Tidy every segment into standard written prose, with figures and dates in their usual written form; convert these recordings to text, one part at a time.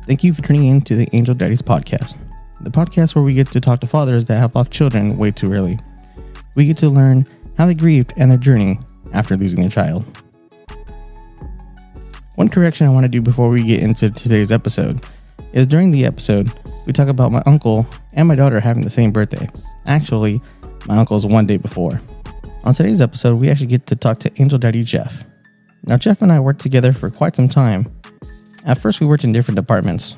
Thank you for tuning in to the Angel Daddies podcast, the podcast where we get to talk to fathers that have lost children way too early. We get to learn how they grieved and their journey after losing their child. One correction I want to do before we get into today's episode is during the episode, we talk about my uncle and my daughter having the same birthday. Actually, my uncle's one day before. On today's episode, we actually get to talk to Angel Daddy Jeff. Now, Jeff and I worked together for quite some time. At first, we worked in different departments.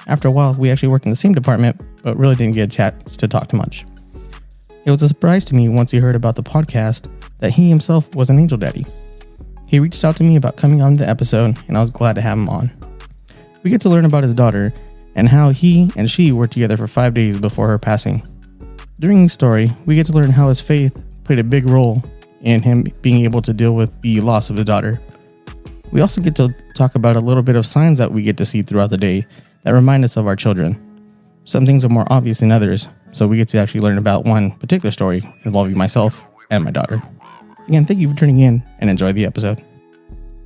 After a while, we actually worked in the same department, but really didn't get a chance to talk too much. It was a surprise to me once he heard about the podcast that he himself was an angel daddy. He reached out to me about coming on the episode, and I was glad to have him on. We get to learn about his daughter and how he and she were together for 5 days before her passing. During his story, we get to learn how his faith played a big role in him being able to deal with the loss of his daughter. We also get to talk about a little bit of signs that we get to see throughout the day that remind us of our children. Some things are more obvious than others, so we get to actually learn about one particular story involving myself and my daughter. Again, thank you for tuning in and enjoy the episode.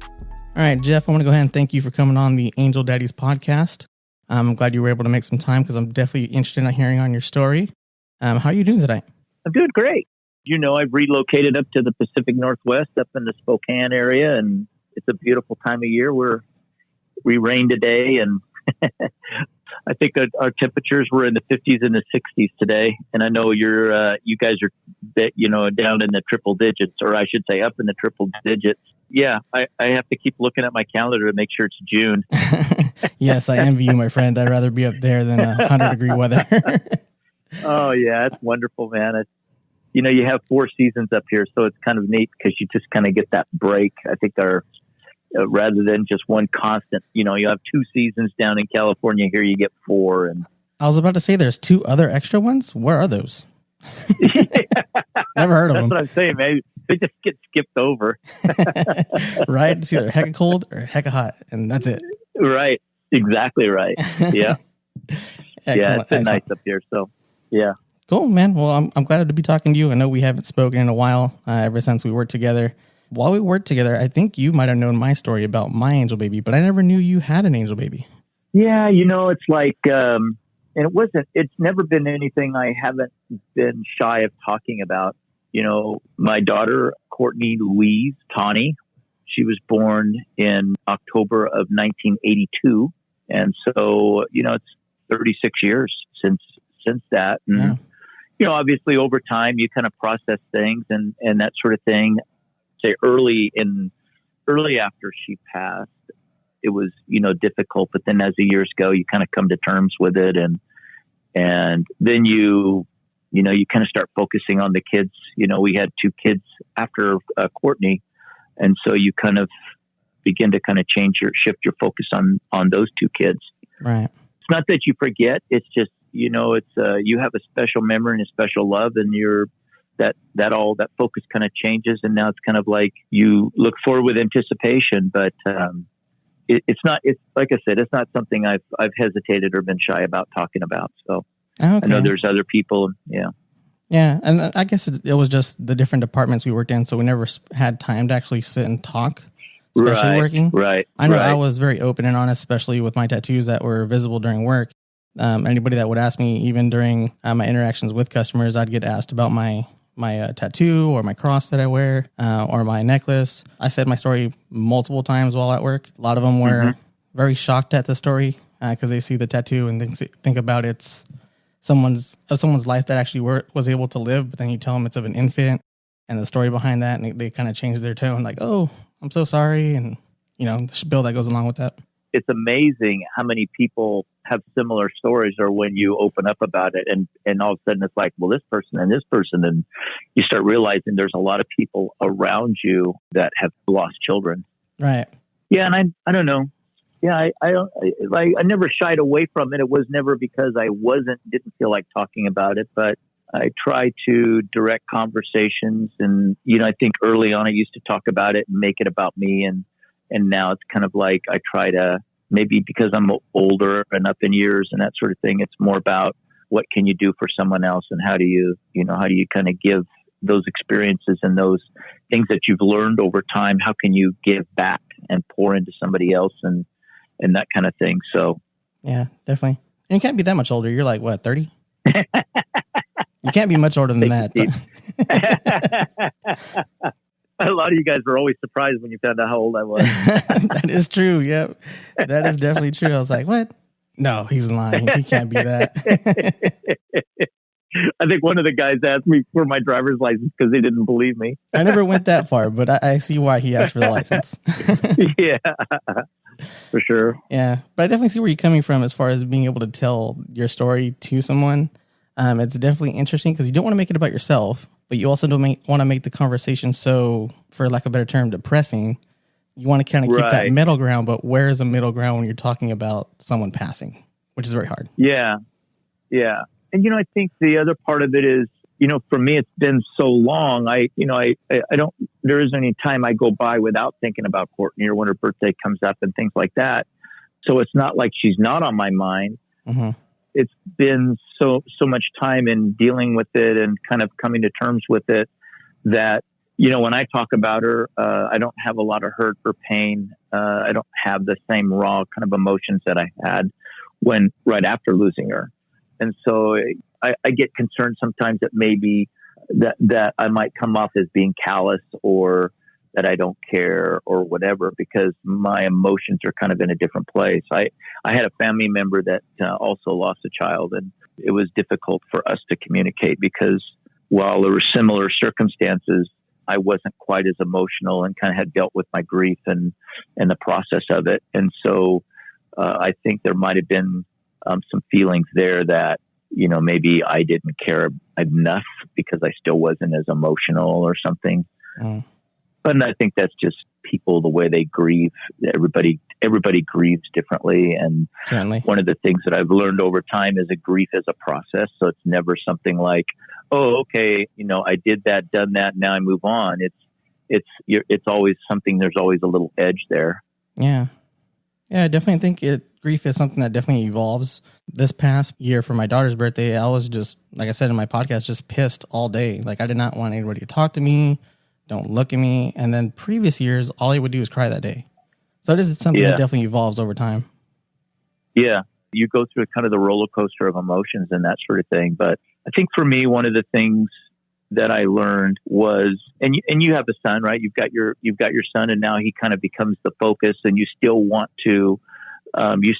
All right, Jeff, I want to go ahead and thank you for coming on the Angel Daddies podcast. I'm glad you were able to make some time because I'm definitely interested in hearing on your story. How are you doing today? I'm doing great. I've relocated up to the Pacific Northwest, up in the Spokane area, and it's a beautiful time of year. We rained today, and I think our temperatures were in the 50s and the 60s today. And I know you guys are, down in the triple digits, or I should say up in the triple digits. Yeah, I have to keep looking at my calendar to make sure it's June. Yes, I envy you, my friend. I'd rather be up there than 100-degree weather. Oh, yeah, it's wonderful, man. You have 4 seasons up here, so it's kind of neat because you just kind of get that break. I think rather than just one constant, you have 2 seasons down in California. Here you get 4. And I was about to say there's 2 other extra ones. Where are those? Never heard of them. That's what I'm saying, man. They just get skipped over. Right? It's either hecka cold or hecka hot, and that's it. Right. Exactly right. Yeah. Yeah, it's been nice up here. So, yeah. Cool, man. Well, I'm glad to be talking to you. I know we haven't spoken in a while, ever since we worked together. While we worked together, I think you might have known my story about my angel baby, but I never knew you had an angel baby. Yeah, it's like, and it's never been anything I haven't been shy of talking about. My daughter, Courtney Louise Tawny, she was born in October of 1982. And so, it's 36 years since that. And, obviously over time you kind of process things and that sort of thing. Say early after she passed, it was, difficult, but then as the years go, you kind of come to terms with it. And then you kind of start focusing on the kids. We had 2 kids after Courtney. And so you kind of begin to kind of shift your focus on those 2 kids. Right. It's not that you forget. It's just, it's, you have a special memory and a special love, and that focus kind of changes. And now it's kind of like you look forward with anticipation, but, it's like I said, it's not something I've hesitated or been shy about talking about. So I know there's other people. Yeah. Yeah. And I guess it was just the different departments we worked in. So we never had time to actually sit and talk, especially working. Right. I know I was very open and honest, especially with my tattoos that were visible during work. Anybody that would ask me, even during my interactions with customers, I'd get asked about my tattoo or my cross that I wear or my necklace. I said my story multiple times while at work. A lot of them were very shocked at the story because they see the tattoo and think about it's someone's life that actually was able to live, but then you tell them it's of an infant and the story behind that, and they kind of change their tone like, oh, I'm so sorry, and the spiel that goes along with that. It's amazing how many people have similar stories, or when you open up about it and all of a sudden it's like, well, this person, and you start realizing there's a lot of people around you that have lost children. Right. Yeah. And I don't know. Yeah. I never shied away from it. It was never because I didn't feel like talking about it, but I try to direct conversations. And, I think early on I used to talk about it and make it about me. And now it's kind of like I try to, maybe because I'm older and up in years and that sort of thing, it's more about what can you do for someone else, and how do you kind of give those experiences and those things that you've learned over time, how can you give back and pour into somebody else and that kind of thing. So Yeah, definitely. And you can't be that much older. You're like, what, 30? You can't be much older than that. A lot of you guys were always surprised when you found out how old I was. That is true. Yep. That is definitely true. I was like, what? No, he's lying. He can't be that. I think one of the guys asked me for my driver's license because they didn't believe me. I never went that far, but I see why he asked for the license. Yeah, for sure. Yeah, but I definitely see where you're coming from as far as being able to tell your story to someone. It's definitely interesting because you don't want to make it about yourself, but you also don't want to make the conversation so, for lack of a better term, depressing. You want to kind of keep that middle ground, but where is the middle ground when you're talking about someone passing, which is very hard. Yeah, yeah. And, I think the other part of it is, for me, it's been so long. I don't, there isn't any time I go by without thinking about Courtney or when her birthday comes up and things like that. So it's not like she's not on my mind. Mm-hmm. It's been so much time in dealing with it and kind of coming to terms with it that, when I talk about her, I don't have a lot of hurt or pain. I don't have the same raw kind of emotions that I had right after losing her. And so I get concerned sometimes that maybe that I might come off as being callous or that I don't care or whatever, because my emotions are kind of in a different place. I had a family member that also lost a child, and it was difficult for us to communicate because while there were similar circumstances, I wasn't quite as emotional and kind of had dealt with my grief and the process of it. And so I think there might have been some feelings there that, maybe I didn't care enough because I still wasn't as emotional or something. Mm. But I think that's just people, the way they grieve. Everybody grieves differently. And certainly, one of the things that I've learned over time is a grief is a process. So it's never something like, oh, okay, I did that, done that, now I move on. It's always something, there's always a little edge there. Yeah. Yeah, I definitely think grief is something that definitely evolves. This past year for my daughter's birthday, I was just, like I said in my podcast, just pissed all day. Like I did not want anybody to talk to me, don't look at me. And then previous years, all I would do is cry that day. So it is something that definitely evolves over time. Yeah. You go through kind of the roller coaster of emotions and that sort of thing. But I think for me, one of the things that I learned was, and you have a son, right? You've got your son, and now he kind of becomes the focus, and you still want to, you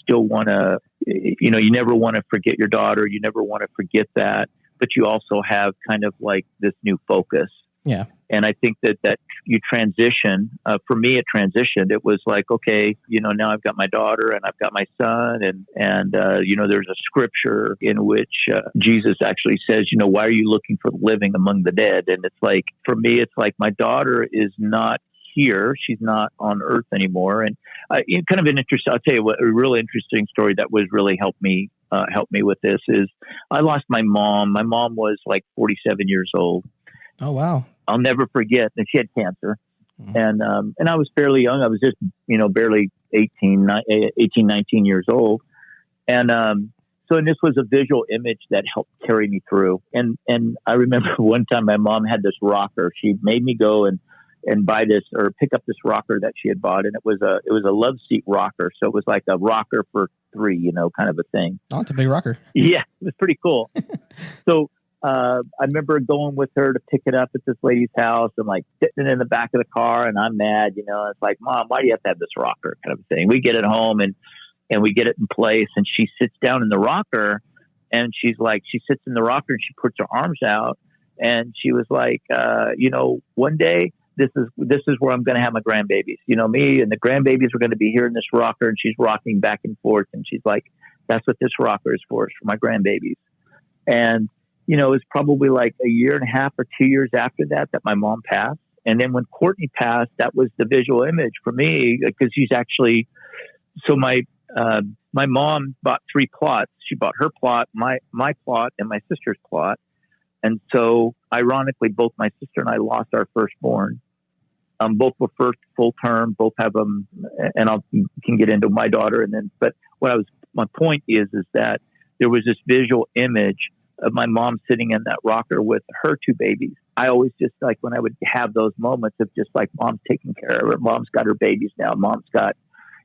never want to forget your daughter. You never want to forget that, but you also have kind of like this new focus. Yeah. And I think that you transition, for me, it transitioned. It was like, okay, now I've got my daughter and I've got my son and there's a scripture in which Jesus actually says, why are you looking for the living among the dead? And it's like, for me, it's like my daughter is not here. She's not on earth anymore. And kind of an interesting, I'll tell you what, a really interesting story that was really helped me with this is I lost my mom. My mom was like 47 years old. Oh, wow. I'll never forget that she had cancer. Mm-hmm. And I was fairly young. I was just, barely 18, 19 years old. And this was a visual image that helped carry me through. And I remember one time my mom had this rocker. She made me go and buy this or pick up this rocker that she had bought. And it was a love seat rocker. So it was like a rocker for three, kind of a thing. Oh, it's a big rocker. Yeah, it was pretty cool. So I remember going with her to pick it up at this lady's house and like sitting in the back of the car, and I'm mad, it's like, Mom, why do you have to have this rocker kind of thing? We get it home and we get it in place, and she sits down in the rocker, and she sits in the rocker and she puts her arms out, and she was like, one day this is where I'm going to have my grandbabies, me and the grandbabies are going to be here in this rocker. And she's rocking back and forth. And she's like, that's what this rocker is for my grandbabies. And it was probably like a year and a half or 2 years after that my mom passed. And then when Courtney passed, that was the visual image for me, because she's actually, so my mom bought 3 plots. She bought her plot, my plot, and my sister's plot. And so ironically, both my sister and I lost our firstborn. Both were first full term, both have them, and can get into my daughter. But my point is that there was this visual image of my mom sitting in that rocker with her 2 babies. I always just like when I would have those moments of just like, Mom's taking care of her. Mom's got her babies now. Mom's got,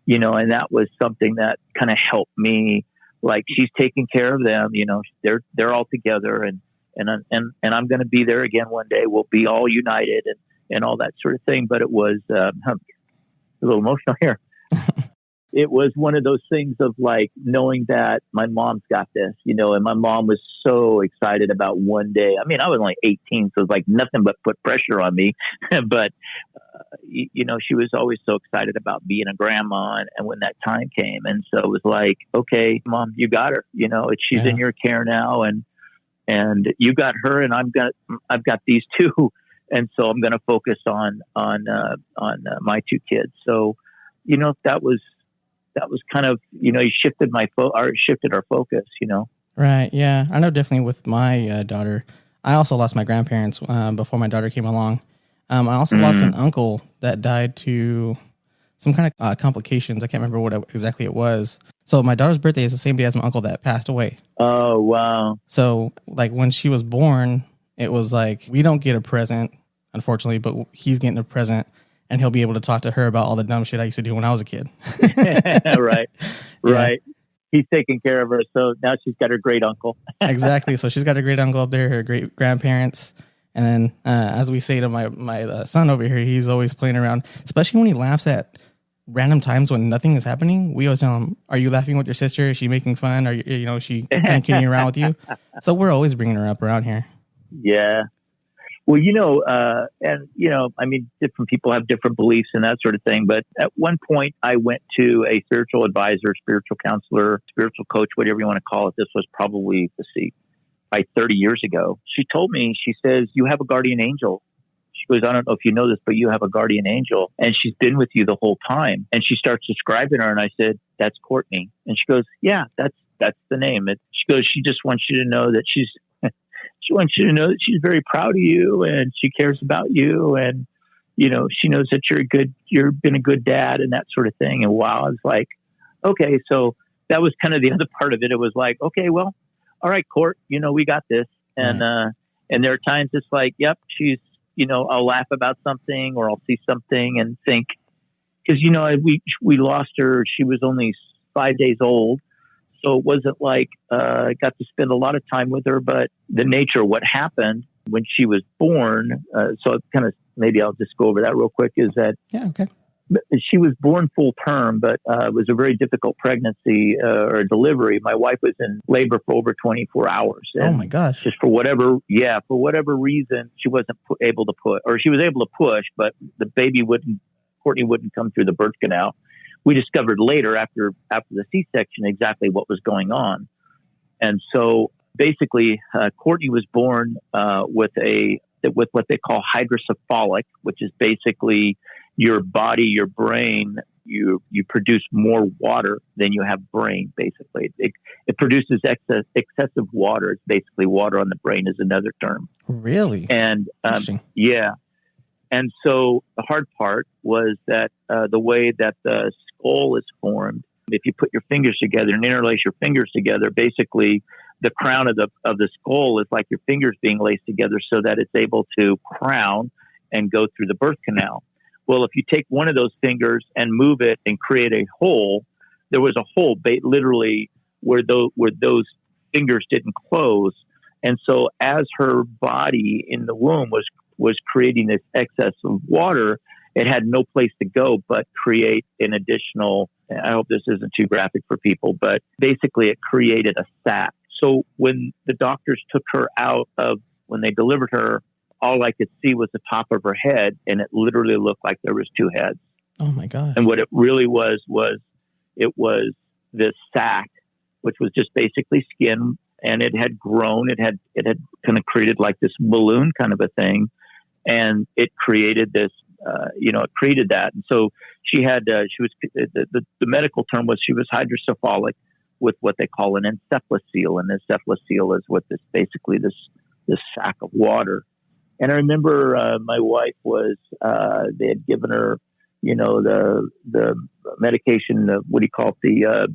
and that was something that kind of helped me. Like, she's taking care of them, they're all together, and I'm going to be there again one day. We'll be all united and all that sort of thing. But it was a little emotional here. It was one of those things of like knowing that my mom's got this, and my mom was so excited about one day. I mean, I was only 18, so it was like nothing but put pressure on me. But, she was always so excited about being a grandma. And when that time came, and so it was like, okay, Mom, you got her, she's in your care now, and you got her, and I've got these two. And so I'm going to focus on my two kids. So, that was kind of, you shifted our focus, Right. Yeah. I know definitely with my daughter, I also lost my grandparents before my daughter came along. I also lost an uncle that died to some kind of complications. I can't remember what exactly it was. So my daughter's birthday is the same day as my uncle that passed away. Oh, wow. So like when she was born, it was like, we don't get a present, unfortunately, but he's getting a present. And he'll be able to talk to her about all the dumb shit I used to do when I was a kid. Right. He's taking care of her, so now she's got her great uncle. Exactly. So she's got a great uncle up there, her great grandparents. And then, as we say to my son over here, he's always playing around, especially when he laughs at random times when nothing is happening. We always tell him, "Are you laughing with your sister? Is she making fun? Are you, is she kind of kidding around with you?" So we're always bringing her up around here. Yeah. Well, I mean, different people have different beliefs and that sort of thing. But at one point, I went to a spiritual advisor, spiritual counselor, spiritual coach, whatever you want to call it. This was probably, probably 30 years ago. She told me, she says, "You have a guardian angel." She goes, "I don't know if you know this, but you have a guardian angel, and she's been with you the whole time." And she starts describing her, and I said, "That's Courtney." And she goes, "Yeah, that's the name." She goes, "She just wants you to know that she wants you to know that she's very proud of you, and she cares about you, and she knows that you've been a good dad," and that sort of thing. And wow, I was like, okay, so that was kind of the other part of it. It was like, okay, well, all right, Court, we got this. And there are times it's like, yep, she's, I'll laugh about something, or I'll see something and think, because we lost her. She was only 5 days old. So it wasn't like I got to spend a lot of time with her, but the nature of what happened when she was born, so kind of, maybe I'll just go over that real quick, is that she was born full term, but it was a very difficult pregnancy or delivery. My wife was in labor for over 24 hours. Oh my gosh. Just for whatever reason, she wasn't able to push, or she was able to push, but the Courtney wouldn't come through the birth canal. We discovered later after the C-section exactly what was going on. And so basically, Courtney was born with what they call hydrocephalic, which is basically your body, your brain, you produce more water than you have brain, basically. It produces excessive water. It's basically water on the brain is another term. Really? And yeah. And so the hard part was that the way that the skull is formed, if you put your fingers together and interlace your fingers together, basically the crown of the skull is like your fingers being laced together so that it's able to crown and go through the birth canal. Well, if you take one of those fingers and move it and create a hole, there was a hole literally where those fingers didn't close. And so as her body in the womb was creating this excess of water, it had no place to go but create an additional, I hope this isn't too graphic for people, but basically it created a sac. So when the doctors took her out when they delivered her, all I could see was the top of her head, and it literally looked like there was two heads. Oh my gosh. And what it really was this sac, which was just basically skin, and it had grown. It had kind of created like this balloon kind of a thing. And it created this, it created that. And so she was, the medical term was she was hydrocephalic with what they call an encephalocele. And the encephalocele is what this sac of water. And I remember my wife was, they had given her, the medication, what do you call it?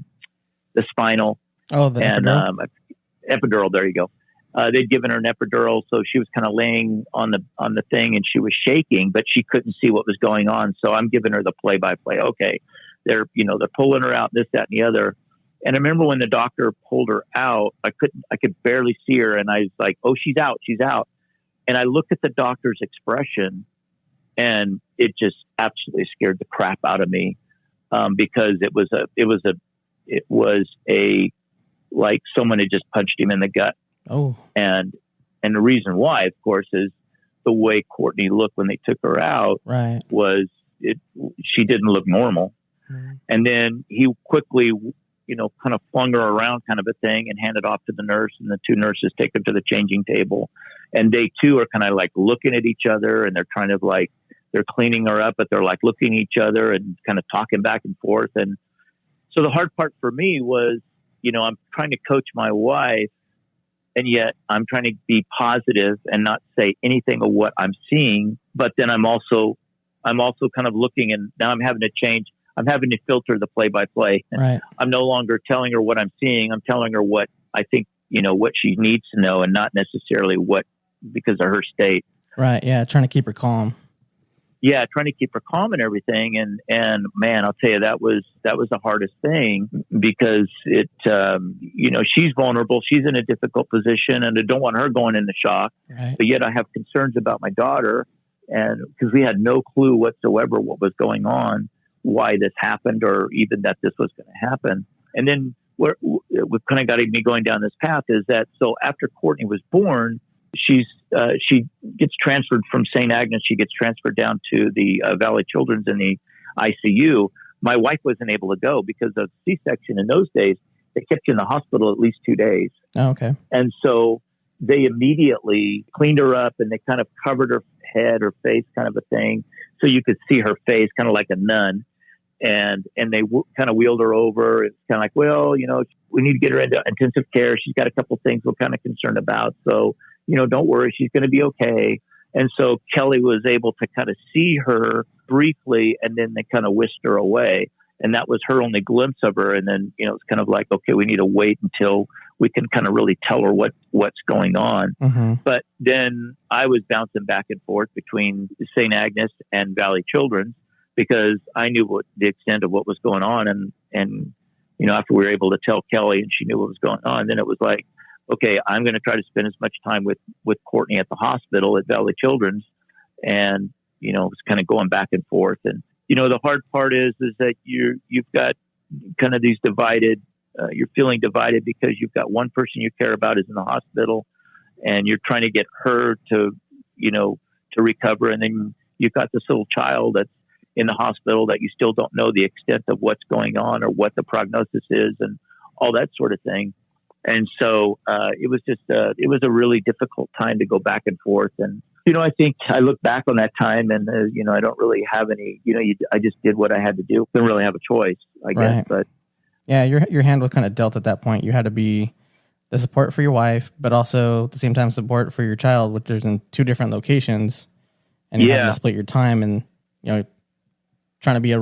The spinal. Oh, the epidural. Epidural. There you go. They'd given her an epidural, so she was kind of laying on the thing, and she was shaking, but she couldn't see what was going on. So I'm giving her the play-by-play. Okay, they're pulling her out, this, that, and the other. And I remember when the doctor pulled her out, I could barely see her. And I was like, oh, she's out. And I looked at the doctor's expression, and it just absolutely scared the crap out of me. Because it was like someone had just punched him in the gut. Oh, and the reason why, of course, is the way Courtney looked when they took her out. Right. She didn't look normal. Mm-hmm. And then he quickly, kind of flung her around, kind of a thing, and handed off to the nurse, and the two nurses take her to the changing table, and they too are kind of like looking at each other, and they're trying to like. They're cleaning her up, but they're like looking at each other and kind of talking back and forth. And so the hard part for me was, I'm trying to coach my wife, and yet I'm trying to be positive and not say anything of what I'm seeing. But then I'm also kind of looking, and now I'm having to change. I'm having to filter the play-by-play. Right. I'm no longer telling her what I'm seeing. I'm telling her what I think, what she needs to know, and not necessarily because of her state. Right. Yeah. Trying to keep her calm. Yeah, trying to keep her calm and everything. And man, I'll tell you, that was the hardest thing, because she's vulnerable. She's in a difficult position, and I don't want her going into shock. Right. But yet I have concerns about my daughter, and because we had no clue whatsoever what was going on, why this happened, or even that this was going to happen. And then what kind of got me going down this path is that, so after Courtney was born, she gets transferred from St. Agnes. She gets transferred down to the Valley Children's in the ICU. My wife wasn't able to go because of C-section. In those days, they kept you in the hospital at least 2 days. Oh, okay. And so they immediately cleaned her up, and they kind of covered her head, her face, kind of a thing, so you could see her face, kind of like a nun. And they kind of wheeled her over. It's kind of like, well, we need to get her into intensive care. She's got a couple of things we're kind of concerned about. So, don't worry, she's going to be okay. And so Kelly was able to kind of see her briefly, and then they kind of whisked her away. And that was her only glimpse of her. And then, it's kind of like, okay, we need to wait until we can kind of really tell her what's going on. Mm-hmm. But then I was bouncing back and forth between St. Agnes and Valley Children's, because I knew the extent of what was going on. And after we were able to tell Kelly and she knew what was going on, then it was like, okay, I'm going to try to spend as much time with Courtney at the hospital at Valley Children's. And, it's kind of going back and forth. And, the hard part is that you've got kind of these divided, you're feeling divided, because you've got one person you care about is in the hospital, and you're trying to get her to recover. And then you've got this little child that's in the hospital that you still don't know the extent of what's going on or what the prognosis is and all that sort of thing. And so it was a really difficult time to go back and forth. And, I think I look back on that time, and, I don't really have any, I just did what I had to do. Didn't really have a choice, I guess. Right. But yeah, your hand was kind of dealt at that point. You had to be the support for your wife, but also at the same time support for your child, which is in two different locations. And you had to split your time, and, trying to be a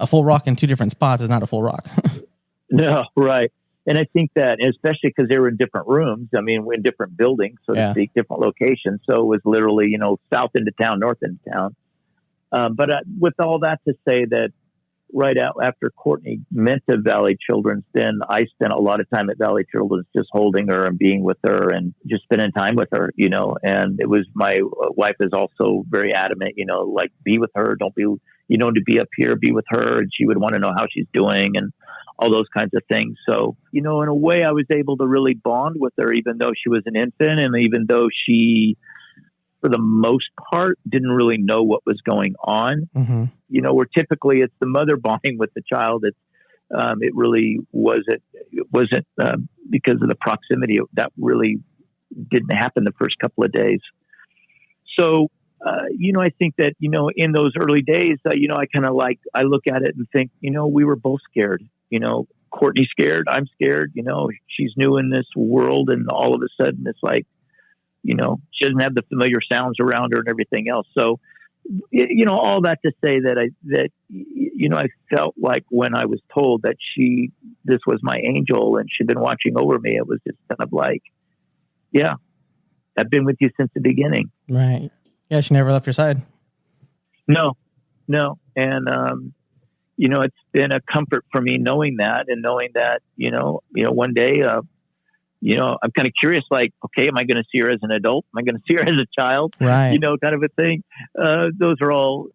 full rock in two different spots is not a full rock. No, right. And I think that, especially because they were in different rooms, we're in different buildings, so to speak, different locations. So it was literally, south into town, north into town. But with all that to say that right after Courtney went to Valley Children's, then I spent a lot of time at Valley Children's just holding her and being with her and just spending time with her, and it was, my wife is also very adamant, like, be with her, don't be, to be up here, be with her. And she would want to know how she's doing and all those kinds of things. So, in a way I was able to really bond with her, even though she was an infant, and even though she, for the most part, didn't really know what was going on. Mm-hmm. Where typically it's the mother bonding with the child. It really wasn't because of the proximity. That really didn't happen the first couple of days. So, I think that, in those early days, I kind of I look at it and think, we were both scared. Courtney's scared. I'm scared. She's new in this world, and all of a sudden it's like, she doesn't have the familiar sounds around her and everything else. So, all that to say that I felt like when I was told that this was my angel and she'd been watching over me, it was just kind of like, yeah, I've been with you since the beginning. Right. Yeah. She never left your side. No. And, it's been a comfort for me knowing that, and knowing that, one day, I'm kind of curious, like, okay, am I going to see her as an adult? Am I going to see her as a child? Right. Kind of a thing. Those are all,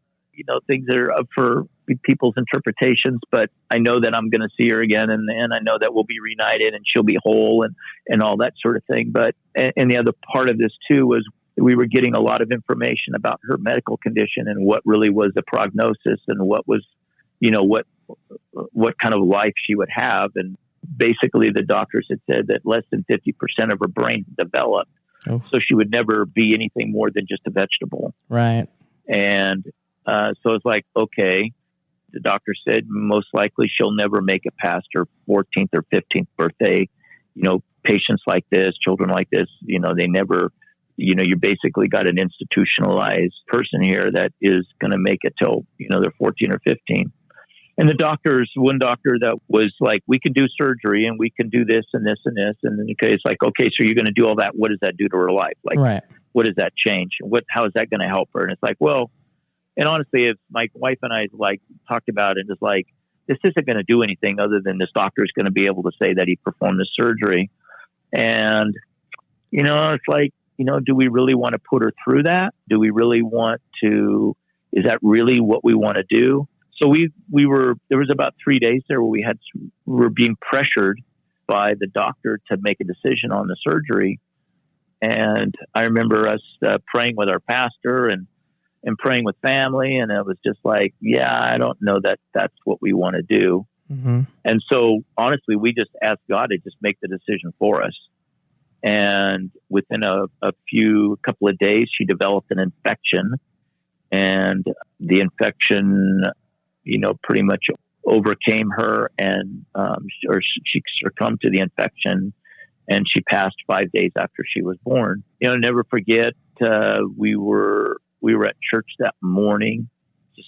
things that are up for people's interpretations, but I know that I'm going to see her again, and I know that we'll be reunited and she'll be whole and all that sort of thing. But, and the other part of this too was we were getting a lot of information about her medical condition and what really was the prognosis and what was, what kind of life she would have. And basically the doctors had said that less than 50% of her brain developed. Oh. So she would never be anything more than just a vegetable. Right. And so it's like, okay, the doctor said most likely she'll never make it past her 14th or 15th birthday. Patients like this, children like this, they never, you basically got an institutionalized person here that is going to make it till, they're 14 or 15. And one doctor that was like, we can do surgery and we can do this and this and this. And then it's like, okay, so you're going to do all that. What does that do to her life? Like, right. What does that change? How is that going to help her? And it's like, well, and honestly, if my wife and I like talked about it, it's like, this isn't going to do anything other than this doctor is going to be able to say that he performed the surgery. And, it's like, do we really want to put her through that? Do we really want to, is that really what we want to do? So there was about 3 days there where we were being pressured by the doctor to make a decision on the surgery. And I remember us praying with our pastor and praying with family. And it was just like, yeah, I don't know that that's what we want to do. Mm-hmm. And so honestly, we just asked God to just make the decision for us. And within a couple of days, she developed an infection, and the infection, pretty much overcame her, and she succumbed to the infection, and she passed 5 days after she was born. Never forget, we were at church that morning,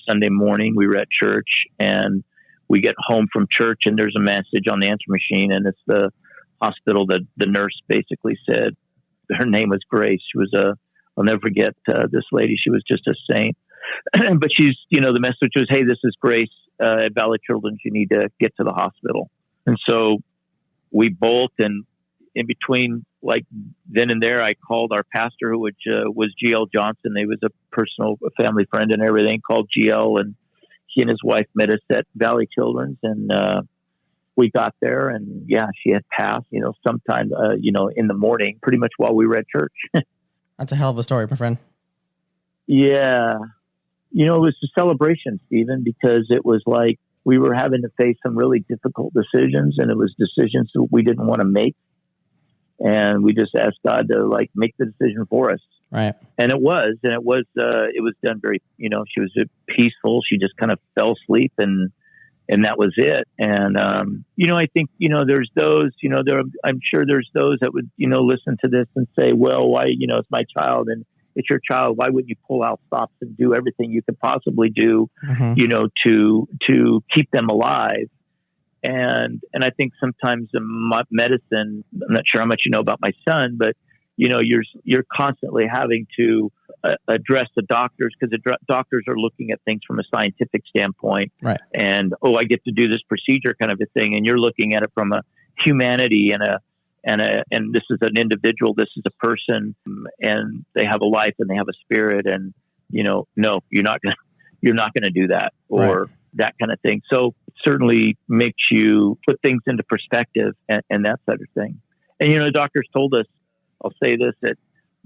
Sunday morning. We were at church, and we get home from church, and there's a message on the answer machine, and it's the hospital. The nurse basically said, her name was Grace. She was I'll never forget this lady. She was just a saint. But she's, the message was, hey, this is Grace at Valley Children's. You need to get to the hospital. And so we both, and in between, like then and there, I called our pastor, which was GL Johnson. He was a family friend and everything, called GL, and he and his wife met us at Valley Children's, and we got there, and yeah, she had passed, sometime, in the morning, pretty much while we were at church. That's a hell of a story, my friend. Yeah. It was a celebration, Stephen, because it was like we were having to face some really difficult decisions, and it was decisions that we didn't want to make. And we just asked God to like make the decision for us. Right. And it was done very, she was peaceful. She just kind of fell asleep, and that was it. And, I think, there's those, I'm sure there's those that would, listen to this and say, well, why, it's my child and it's your child. Why wouldn't you pull out stops and do everything you could possibly do, mm-hmm. To keep them alive? And I think sometimes in medicine, I'm not sure how much you know about my son, but you're constantly having to address the doctors, because the doctors are looking at things from a scientific standpoint. Right. And, I get to do this procedure kind of a thing. And you're looking at it from a humanity and this is an individual, this is a person, and they have a life and they have a spirit. And, no, you're not going to do that, or right. That kind of thing. So it certainly makes you put things into perspective and that sort of thing. And, the doctors told us, I'll say this, that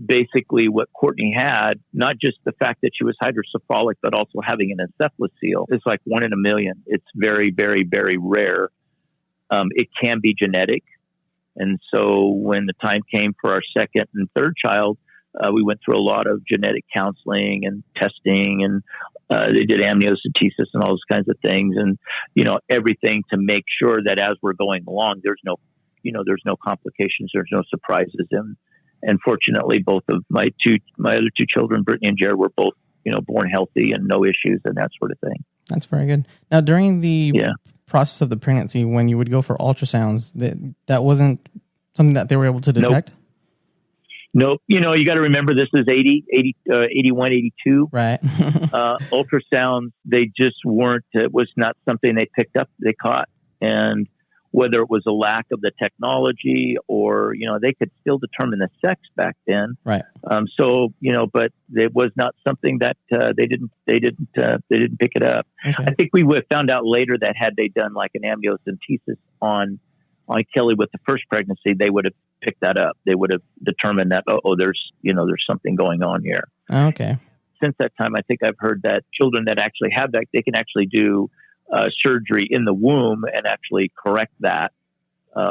basically what Courtney had, not just the fact that she was hydrocephalic, but also having an encephalus seal, is like 1 in a million. It's very, very, very rare. It can be genetic. And so when the time came for our second and third child, we went through a lot of genetic counseling and testing, and they did amniocentesis and all those kinds of things. And, everything to make sure that as we're going along, there's no complications, there's no surprises. And fortunately, both of my other two children, Brittany and Jared, were both, born healthy and no issues and that sort of thing. That's very good. Now, during the process of the pregnancy, when you would go for ultrasounds, that wasn't something that they were able to detect? Nope. Nope. You got to remember this is 81, 82. Right. Ultrasounds, they just weren't, it was not something they picked up, they caught. And whether it was a lack of the technology or, they could still determine the sex back then. Right. But it was not something that they didn't pick it up. Okay. I think we would have found out later that had they done like an amniocentesis on Kelly with the first pregnancy, they would have picked that up. They would have determined that, there's something going on here. Okay. Since that time, I think I've heard that children that actually have that, they can actually do surgery in the womb and actually correct that,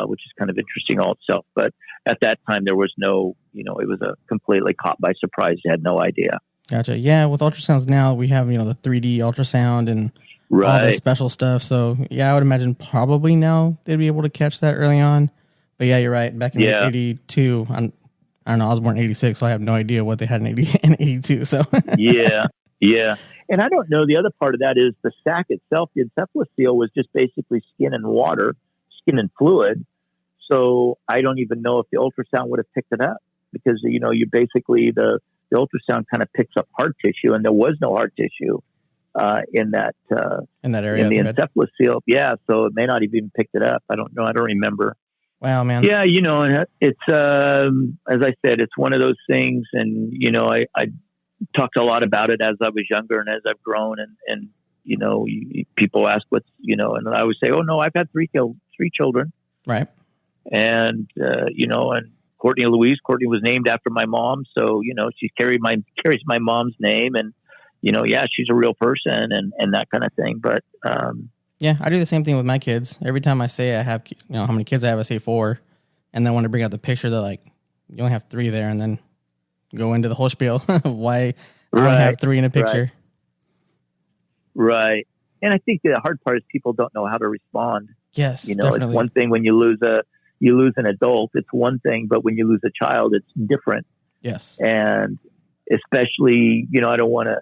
which is kind of interesting all itself. But at that time, there was no, it was a completely caught by surprise. You had no idea. Gotcha. Yeah, with ultrasounds now, we have, the 3D ultrasound and all the special stuff. So, yeah, I would imagine probably now they'd be able to catch that early on. But, yeah, you're right. Back in 82, I don't know, I was born in 86, so I have no idea what they had in 82. So Yeah. And I don't know, the other part of that is the sac itself, the encephalocele was just basically skin and water, skin and fluid. So I don't even know if the ultrasound would have picked it up because, you basically, the ultrasound kind of picks up hard tissue, and there was no hard tissue in that area, in the encephalocele. Yeah, so it may not have even picked it up. I don't know. I don't remember. Wow, man. Yeah, and it's as I said, it's one of those things, and I talked a lot about it as I was younger and as I've grown, and people ask what's and I always say, oh no, I've had three children, right? And and Courtney was named after my mom, so she carries my mom's name, and she's a real person and that kind of thing. But yeah, I do the same thing with my kids. Every time I say I have, how many kids I have, I say 4, and then when I bring out the picture, they're like, you only have 3 there, and then go into the whole spiel why I don't have 3 in a picture. Right. And I think the hard part is people don't know how to respond. Yes, definitely. It's one thing when you lose an adult, it's one thing, but when you lose a child, it's different. Yes. And especially, I don't want to,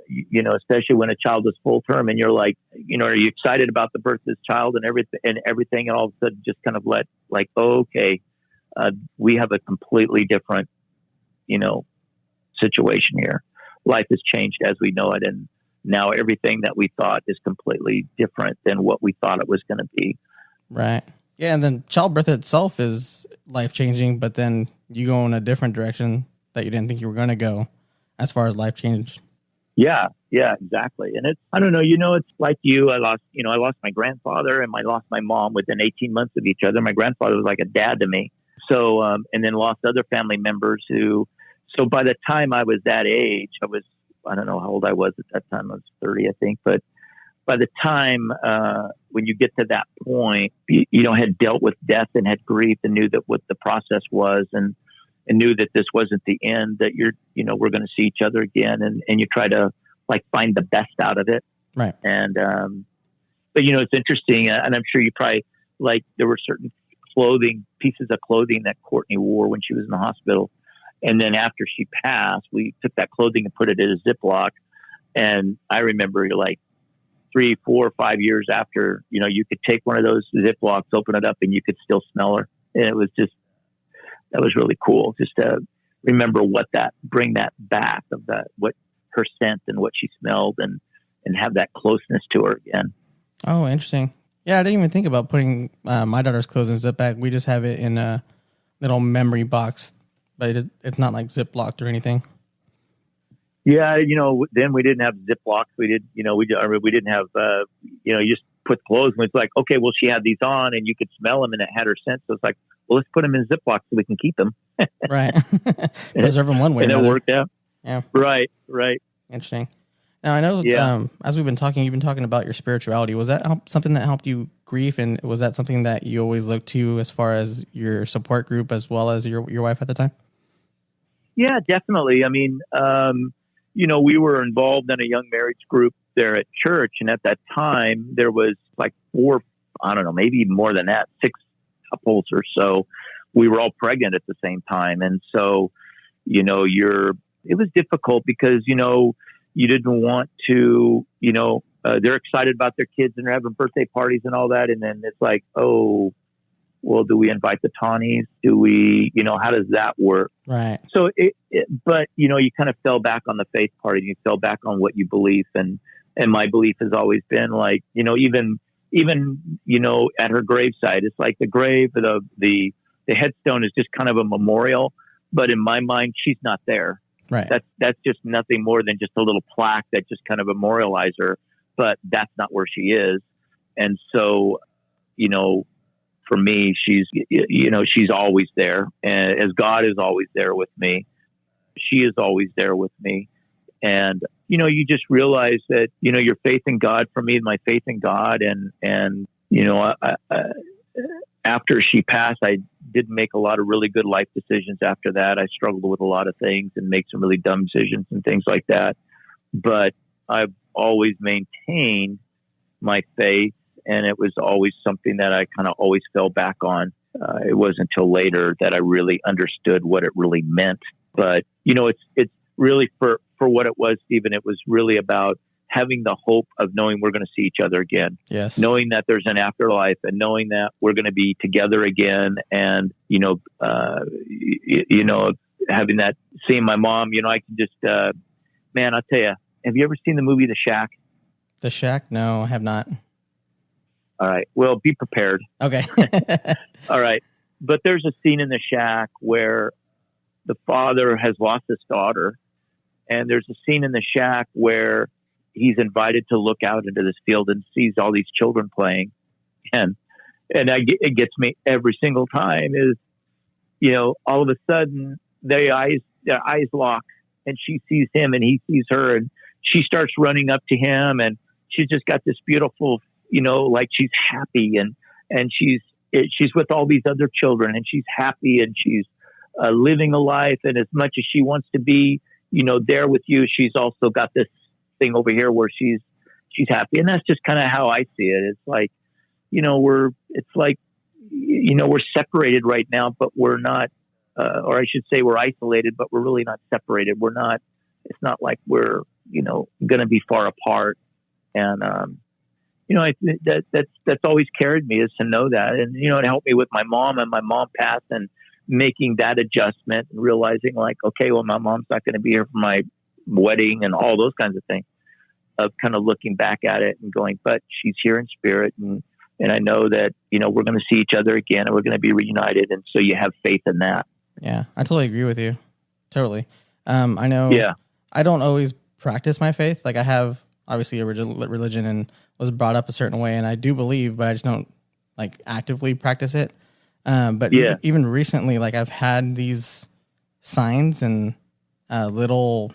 especially when a child is full term and you're like, are you excited about the birth of this child and everything, and all of a sudden just kind of we have a completely different, situation here. Life has changed as we know it, and now everything that we thought is completely different than what we thought it was going to be. Right. Yeah, and then childbirth itself is life-changing, but then you go in a different direction that you didn't think you were going to go as far as life change. Yeah, exactly. And I don't know, it's like I lost my grandfather and I lost my mom within 18 months of each other. My grandfather was like a dad to me. So, and then lost other family members so by the time I was that age, I don't know how old I was at that time. I was 30, I think. But by the time, when you get to that point, had dealt with death and had grief and knew that what the process was and knew that this wasn't the end, that we're going to see each other again. And you try to find the best out of it. Right. And, but it's interesting. And I'm sure you probably there were certain pieces of clothing that Courtney wore when she was in the hospital. And then after she passed, we took that clothing and put it in a Ziploc. And I remember 3, 4, 5 years after, you could take one of those Ziplocs, open it up, and you could still smell her. And it was that was really cool just to remember bring that back of what her scent and what she smelled and have that closeness to her again. Oh, interesting. Yeah, I didn't even think about putting my daughter's clothes in a zip bag. We just have it in a little memory box, but it's not Ziplocked or anything. Yeah, then we didn't have Ziplocs. We didn't have, you just put clothes and it's like, okay, well, she had these on and you could smell them and it had her scent. So it's like, well, let's put them in Ziplocs so we can keep them. Right. Preserve them one way. And it worked out. Yeah. Right. Interesting. Now, I know as we've been talking, you've been talking about your spirituality. Was that something that helped you grieve? And was that something that you always looked to as far as your support group as well as your wife at the time? Yeah, definitely. I mean, we were involved in a young marriage group there at church. And at that time, there was 4, I don't know, maybe even more than that, 6 couples or so. We were all pregnant at the same time. And so, it was difficult because, you didn't want to, they're excited about their kids and they're having birthday parties and all that. And then it's like, oh, Well, do we invite the Tawnies? Do we, how does that work? Right. So but you kind of fell back on the faith part, and you fell back on what you believe. And my belief has always been like, even at her graveside, it's like the grave, the headstone is just kind of a memorial. But in my mind, she's not there. Right. That's just nothing more than just a little plaque that just kind of memorializes her. But that's not where she is. And so, for me, she's always there. And as God is always there with me, she is always there with me. And, you just realize that, your faith in God, for me, my faith in God. And after she passed, I didn't make a lot of really good life decisions after that. I struggled with a lot of things and make some really dumb decisions and things like that. But I've always maintained my faith, and it was always something that I kind of always fell back on. It wasn't until later that I really understood what it really meant. But, it's really for what it was, Stephen, it was really about having the hope of knowing we're going to see each other again. Yes. Knowing that there's an afterlife, and knowing that we're going to be together again. And, having that, seeing my mom, I can just, man, I'll tell you, have you ever seen the movie The Shack? The Shack? No, I have not. All right. Well, be prepared. Okay. All right. But there's a scene in The Shack where the father has lost his daughter. And there's a scene in The Shack where he's invited to look out into this field and sees all these children playing. And it gets me every single time is, all of a sudden their eyes lock, and she sees him and he sees her, and she starts running up to him, and she's just got this beautiful, like she's happy, and she's with all these other children, and she's happy, and she's living a life. And as much as she wants to be, there with you, she's also got this thing over here where she's happy. And that's just kind of how I see it. It's like, we're separated right now, but we're not, or I should say we're isolated, but we're really not separated. It's not like we're, going to be far apart. And, that's always carried me, is to know that. And, it helped me with my mom, and my mom passed, and making that adjustment and realizing like, okay, well, my mom's not going to be here for my wedding and all those kinds of things, of kind of looking back at it and going, but she's here in spirit. And I know that, we're going to see each other again, and we're going to be reunited. And so you have faith in that. Yeah, I totally agree with you. Totally. I know. Yeah. I don't always practice my faith. Like I have obviously a religion and was brought up a certain way, and I do believe, but I just don't like actively practice it. But yeah. even recently, like I've had these signs and little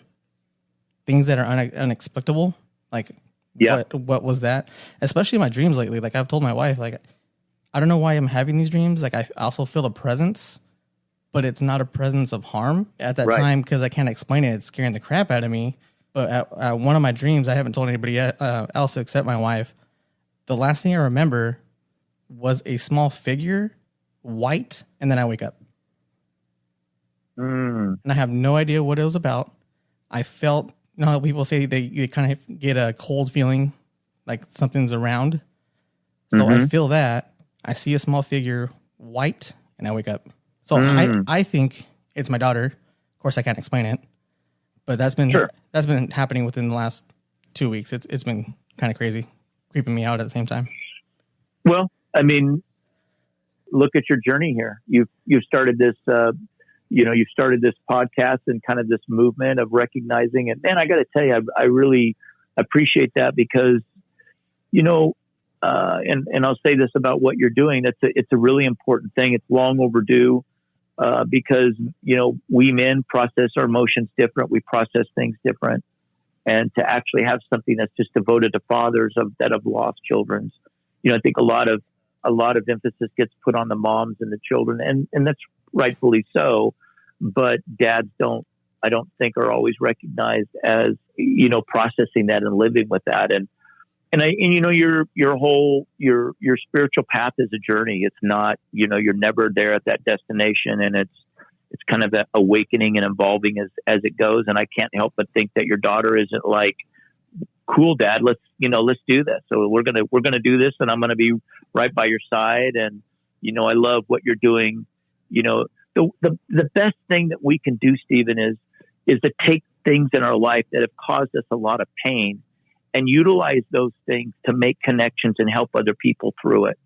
things that are unexplicable. Like, yeah. What was that? Especially in my dreams lately. Like I've told my wife, like, I don't know why I'm having these dreams. Like I also feel a presence, but it's not a presence of harm at that time because I can't explain it. It's scaring the crap out of me. But at one of my dreams, I haven't told anybody else except my wife. The last thing I remember was a small figure, white, and then I wake up. And I have no idea what it was about. I felt, how people say they kind of get a cold feeling, like something's around. So I feel that. I see a small figure, white, and I wake up. So I think it's my daughter. Of course, I can't explain it, but that's been happening within the last 2 weeks. It's been kind of crazy, creeping me out at the same time. Well, I mean, look at your journey here. You've started this, you've started this podcast and kind of this movement of recognizing it. Man, I got to tell you, I really appreciate that because, and I'll say this about what you're doing. It's a really important thing. It's long overdue because, we men process our emotions different. We process things different. And to actually have something that's just devoted to fathers that have lost children, I think a lot of emphasis gets put on the moms and the children, and that's rightfully so. But dads I don't think are always recognized as, processing that and living with that. And your spiritual path is a journey. It's not, you're never there at that destination, and it's kind of that awakening and evolving as it goes. And I can't help but think that your daughter isn't like, cool, Dad, let's do this. So we're going to do this, and I'm going to be right by your side. And, I love what you're doing. The best thing that we can do, Stephen, is to take things in our life that have caused us a lot of pain and utilize those things to make connections and help other people through it.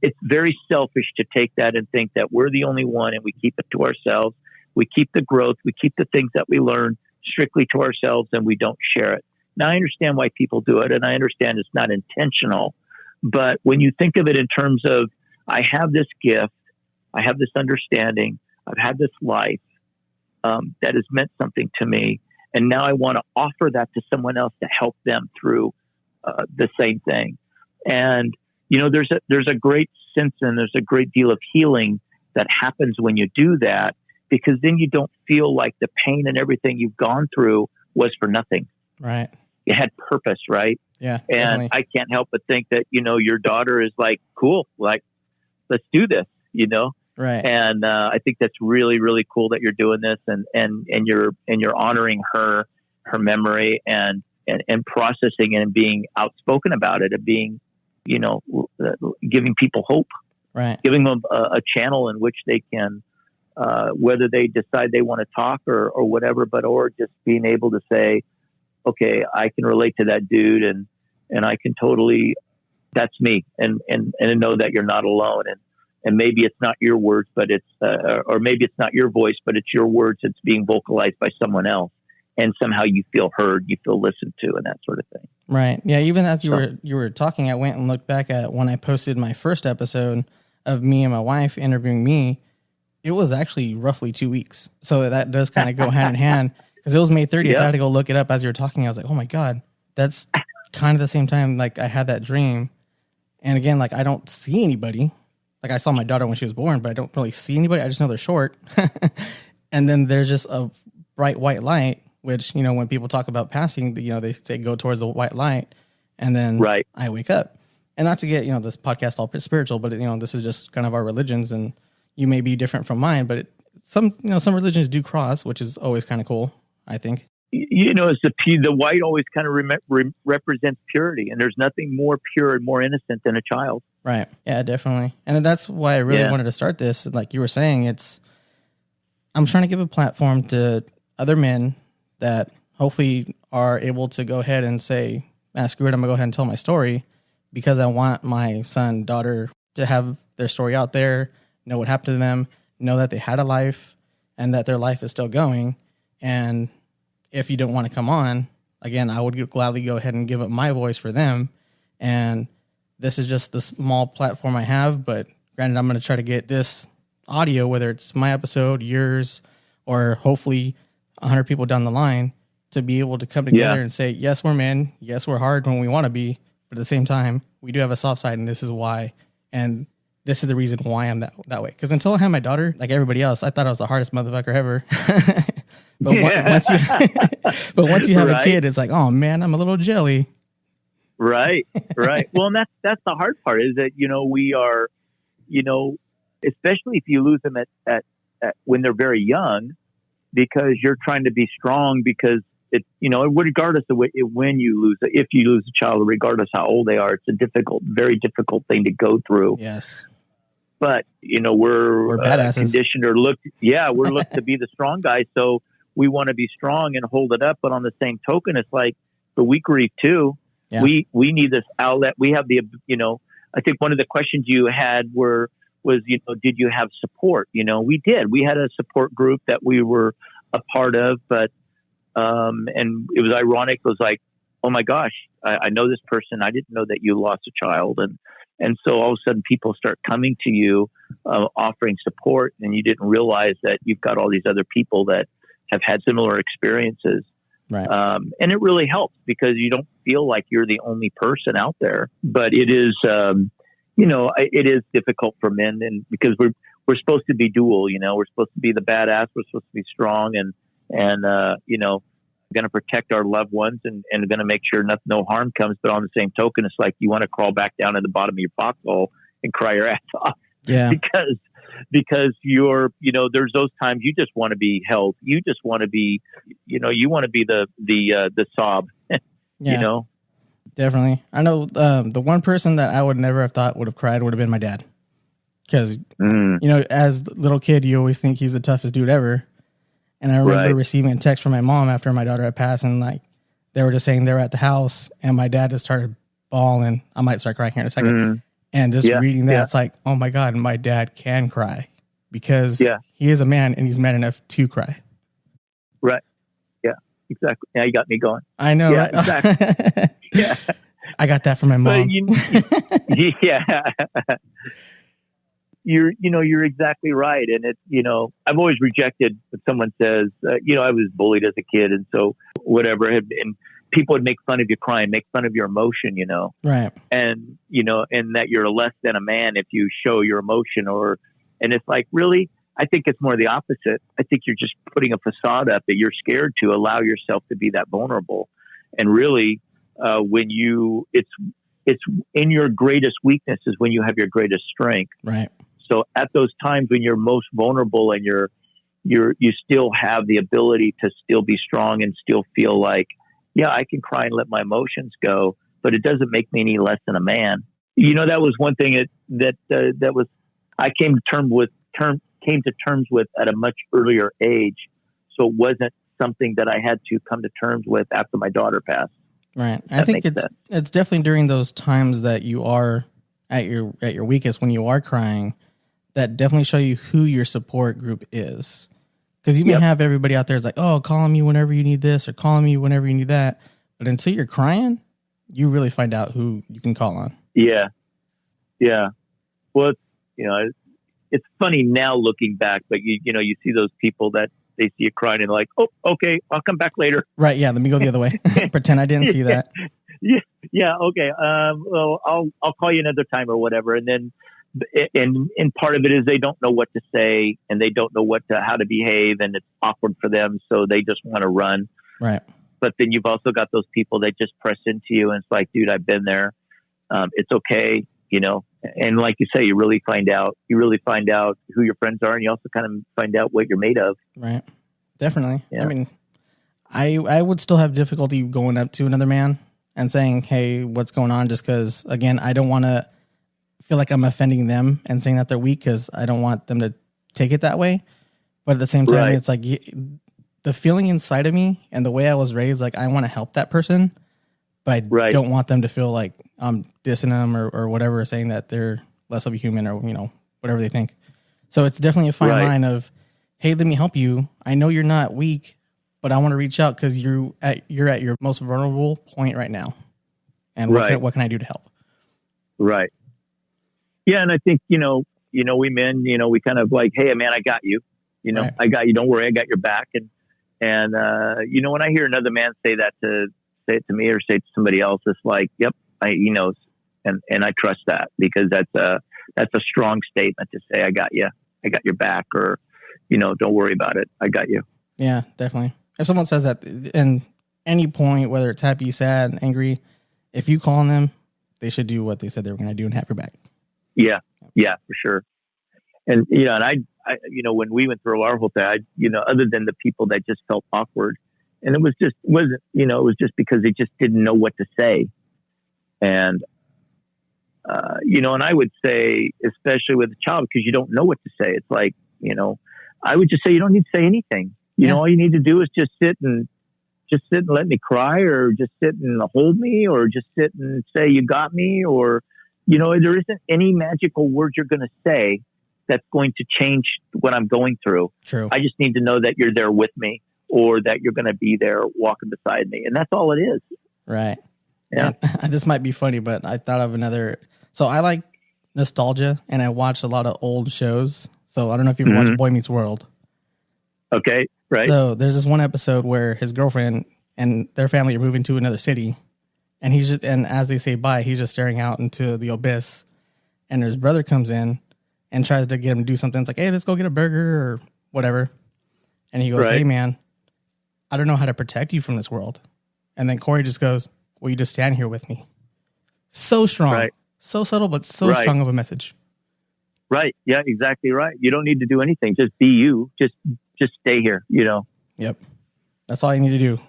It's very selfish to take that and think that we're the only one and we keep it to ourselves. We keep the growth, we keep the things that we learn strictly to ourselves, and we don't share it. Now, I understand why people do it, and I understand it's not intentional. But when you think of it in terms of, I have this gift, I have this understanding, I've had this life that has meant something to me, and now I want to offer that to someone else to help them through the same thing. And, there's a great sense and there's a great deal of healing that happens when you do that, because then you don't feel like the pain and everything you've gone through was for nothing. Right. It had purpose, right? Yeah. And Definitely. I can't help but think that, your daughter is like, cool, like, let's do this, Right. And I think that's really, really cool that you're doing this, and you're honoring her memory and processing it and being outspoken about it, and being, giving people hope, right, giving them a channel in which they can, whether they decide they want to talk or whatever, or just being able to say, okay, I can relate to that dude, and I can totally, that's me, and know that you're not alone. And maybe it's not your words, but it's, or maybe it's not your voice, but it's your words that's being vocalized by someone else. And somehow you feel heard, you feel listened to, and that sort of thing. Right. Yeah. Even as you were talking, I went and looked back at when I posted my first episode of me and my wife interviewing me. It was actually roughly 2 weeks. So that does kind of go hand in hand, because it was May 30th. Yep. I had to go look it up as you were talking. I was like, oh my God, that's kind of the same time like I had that dream. And again, like I don't see anybody. Like I saw my daughter when she was born, but I don't really see anybody. I just know they're short. And then there's just a bright white light, which, when people talk about passing, they say go towards the white light. And then I wake up. And not to get, this podcast all spiritual, but, this is just kind of our religions, and you may be different from mine, but some religions do cross, which is always kind of cool, I think. It's the white always kind of represents purity, and there's nothing more pure and more innocent than a child. Right. Yeah, definitely. And that's why I really wanted to start this. Like you were saying, I'm trying to give a platform to other men that hopefully are able to go ahead and say, screw it, I'm going to go ahead and tell my story, because I want my son, daughter to have their story out there, know what happened to them, know that they had a life, and that their life is still going. And if you don't want to come on, again, I would gladly go ahead and give up my voice for them. And this is just the small platform I have, but granted, I'm going to try to get this audio, whether it's my episode, yours, or hopefully 100 people down the line, to be able to come together and say, yes, we're men. Yes, we're hard when we want to be. But at the same time, we do have a soft side, and this is why. And this is the reason why I'm that way. Because until I had my daughter, like everybody else, I thought I was the hardest motherfucker ever. But once you have a kid, it's like, oh man, I'm a little jelly. Right. Well, and that's the hard part, is that, we are, especially if you lose them at when they're very young, because you're trying to be strong, because it, regardless of when you lose it, if you lose a child, regardless how old they are, it's a very difficult thing to go through. Yes. But, we're badasses. Conditioned or we're looked to be the strong guy. So we want to be strong and hold it up. But on the same token, it's like, but we grieve too. Yeah. We need this outlet. We have the, I think one of the questions you had was, did you have support? We did. We had a support group that we were a part of, but, and it was ironic. It was like, oh my gosh, I know this person. I didn't know that you lost a child. And so all of a sudden people start coming to you, offering support, and you didn't realize that you've got all these other people that have had similar experiences. Right. And it really helps, because you don't feel like you're the only person out there. But it is, it is difficult for men, and because we're supposed to be dual. We're supposed to be the badass. We're supposed to be strong, and going to protect our loved ones, and going to make sure no harm comes. But on the same token, it's like you want to crawl back down to the bottom of your foxhole and cry your ass off. Yeah. Because you're, there's those times you just want to be held. You just want to be, you want to be the sob, yeah, Definitely. I know the one person that I would never have thought would have cried would have been my dad. Because, you know, as a little kid, you always think he's the toughest dude ever. And I remember receiving a text from my mom after my daughter had passed, and like they were just saying they were at the house, and my dad just started bawling. I might start crying here in a second. And just reading that, it's like, oh my God, my dad can cry because he is a man and he's man enough to cry. Right. Yeah, exactly. Now you got me going. I know. Yeah, right? Exactly. Yeah. I got that from my mom. Yeah. You're exactly right. And it's, you know, I've always rejected when someone says, you know, I was bullied as a kid. And so whatever, and people would make fun of you crying, make fun of your emotion, you know, right. And, you know, and that you're less than a man if you show your emotion and it's like, really, I think it's more the opposite. I think you're just putting a facade up that you're scared to allow yourself to be that vulnerable. And really, when it's in your greatest weakness is when you have your greatest strength. Right. So at those times when you're most vulnerable and you still have the ability to still be strong and still feel like, yeah, I can cry and let my emotions go, but it doesn't make me any less than a man. You know, that was one thing that was I came to terms with at a much earlier age. So it wasn't something that I had to come to terms with after my daughter passed. Right. I think it's definitely during those times that you are at your weakest when you are crying that definitely show you who your support group is. Because you may have everybody out there is like, oh, call me whenever you need this or call me whenever you need that. But until you're crying, you really find out who you can call on. Yeah. Yeah. Well, you know, it's funny now looking back, but you see those people that they see you crying and like, oh, okay, I'll come back later. Right. Yeah. Let me go the other way. Pretend I didn't see that. Yeah. Okay. Well, I'll call you another time or whatever. And then, and part of it is they don't know what to say and they don't know how to behave and it's awkward for them. So they just want to run. Right. But then you've also got those people that just press into you and it's like, dude, I've been there. It's okay. You know, and like you say, you really find out who your friends are and you also kind of find out what you're made of. Right. Definitely. Yeah. I mean, I would still have difficulty going up to another man and saying, hey, what's going on? Just because, again, I don't want to feel like I'm offending them and saying that they're weak because I don't want them to take it that way. But at the same time, it's like the feeling inside of me and the way I was raised, like I want to help that person, but I don't want them to feel like I'm dissing them or whatever, saying that they're less of a human or, you know, whatever they think. So it's definitely a fine line of, hey, let me help you. I know you're not weak, but I want to reach out because you're at your most vulnerable point right now. And what can I do to help? Right. Yeah. And I think, you know, we men, you know, we kind of like, hey, man, I got you. You know, I got you. Don't worry. I got your back. And you know, when I hear another man say it to me or say it to somebody else, it's like, yep, and I trust that because that's a strong statement to say, I got you. I got your back, or, you know, don't worry about it. I got you. Yeah, definitely. If someone says that in any point, whether it's happy, sad, angry, if you call on them, they should do what they said they were going to do and have your back. Yeah. Yeah, for sure. And, you know, and I you know, when we went through our whole thing, you know, other than the people that just felt awkward, and it was just because they just didn't know what to say. And, you know, and I would say, especially with a child, because you don't know what to say. It's like, you know, I would just say, you don't need to say anything. You know, all you need to do is just sit and let me cry, or just sit and hold me, or just sit and say, you got me, or, you know, there isn't any magical words you're going to say that's going to change what I'm going through. True. I just need to know that you're there with me, or that you're going to be there walking beside me. And that's all it is. Right. Yeah. And this might be funny, but I thought of another. So I like nostalgia and I watch a lot of old shows. So I don't know if you've watched Boy Meets World. Okay. Right. So there's this one episode where his girlfriend and their family are moving to another city. And and as they say bye, he's just staring out into the abyss. And his brother comes in and tries to get him to do something. It's like, hey, let's go get a burger or whatever. And he goes, hey, man, I don't know how to protect you from this world. And then Corey just goes, well, you just stand here with me. So strong. Right. So subtle, but so strong of a message. Right. Yeah, exactly right. You don't need to do anything. Just be you. Just stay here, you know? Yep. That's all you need to do.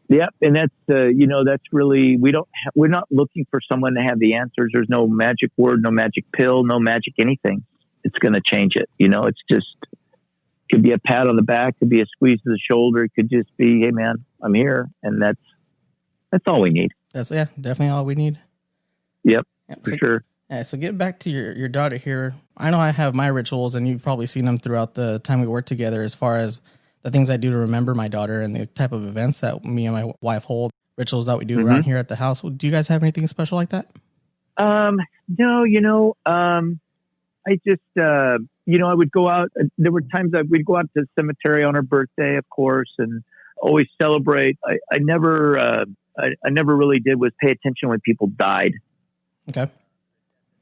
Yep. And that's, you know, that's really, we're not looking for someone to have the answers. There's no magic word, no magic pill, no magic anything. it's going to change it. It's just, could be a pat on the back, could be a squeeze to the shoulder. It could just be, hey man, I'm here. And that's all we need. That's definitely all we need. Yep, for sure. Yeah, so get back to your daughter here. I know I have my rituals, and you've probably seen them throughout the time we work together as far as the things I do to remember my daughter and the type of events that me and my wife hold, rituals that we do around here at the house. Do you guys have anything special like that? No, I just, I would go out. There were times that we'd go out to the cemetery on her birthday, of course, and always celebrate. I never really did was pay attention when people died. Okay.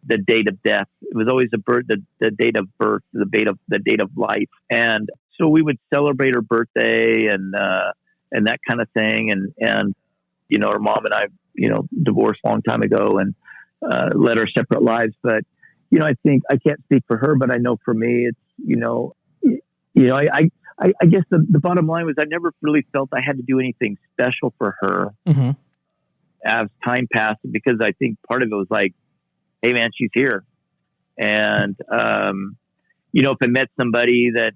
The date of death. It was always the date of birth, the date of life. And so we would celebrate her birthday and that kind of thing. And, her mom and I, divorced a long time ago and, led our separate lives. But, I think I can't speak for her, but I know for me, it's, I guess the bottom line was I never really felt I had to do anything special for her as time passed, because I think part of it was like, hey man, she's here. And, if I met somebody that,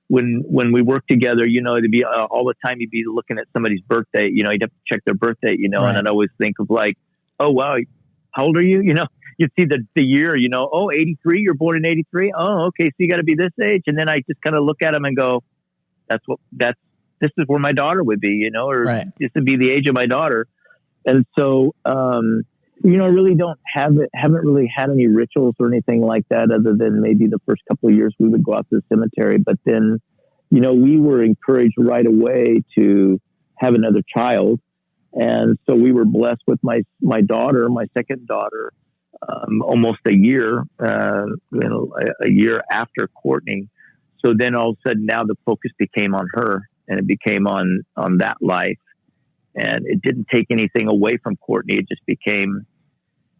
when we worked together, it'd be all the time you'd be looking at somebody's birthday, you'd have to check their birthday, right. And I'd always think of like, oh, wow, how old are you? You'd see the year, 83, you're born in 83. Oh, okay. So you got to be this age. And then I just kind of look at them and go, this is where my daughter would be, or right. This would be the age of my daughter. And so, I really haven't really had any rituals or anything like that, other than maybe the first couple of years we would go out to the cemetery. But then, we were encouraged right away to have another child. And so we were blessed with my daughter, my second daughter, almost a year after Courtney. So then all of a sudden now the focus became on her, and it became on that life. And it didn't take anything away from Courtney. It just became,